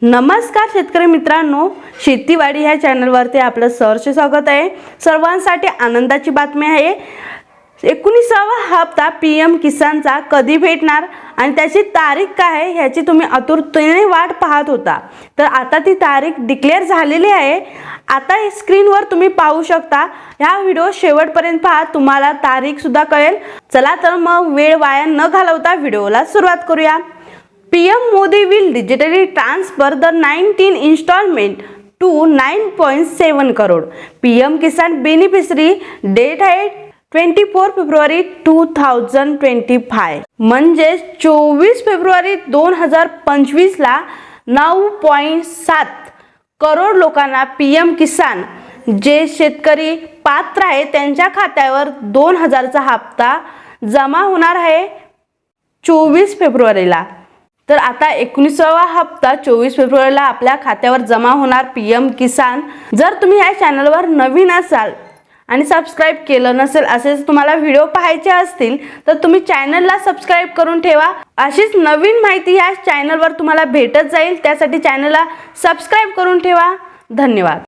नमस्कार शेतकरी मित्रांनो, शेतीवाडी ह्या चॅनलवरती आपलं सहर्ष स्वागत आहे। सर्वांसाठी आनंदाची बातमी आहे। 19वा हप्ता पीएम किसानचा कधी भेटणार आणि त्याची तारीख काय आहे ह्याची तुम्ही आतुरतेने वाट पाहत होता, तर आता ती तारीख डिक्लेअर झालेली आहे। आता स्क्रीनवर तुम्ही पाहू शकता। हा व्हिडिओ शेवटपर्यंत पहा, तुम्हाला तारीख सुद्धा कळेल। चला तर मग वेळ वाया न घालवता व्हिडिओला सुरुवात करूया। PM Modi will digitally transfer the 19 installment to 9.7 crore. PM Kisan beneficiary date आहे 24 फेब्रुवारी 2025, म्हणजे 24 फेब्रुवारी 2025 ला 9.7 करोड लोकांना PM किसान जे शेतकरी पात्र आहे त्यांच्या खात्यावर 2000 चा हप्ता जमा होणार आहे 24 फेब्रुवारीला। तर आता 19वा हप्ता 24 फेब्रुवारीला आपल्या खात्यावर जमा होणार पीएम किसान। जर तुम्ही या चॅनलवर नवीन असाल आणि सबस्क्राइब केलं नसेल, असेच तुम्हाला व्हिडिओ पाहायचे असतील तर तुम्ही चॅनलला सबस्क्राइब करून ठेवा। अशीच नवीन माहिती या चॅनलवर तुम्हाला भेटत जाईल, त्यासाठी चॅनलला सबस्क्राइब करून ठेवा। धन्यवाद।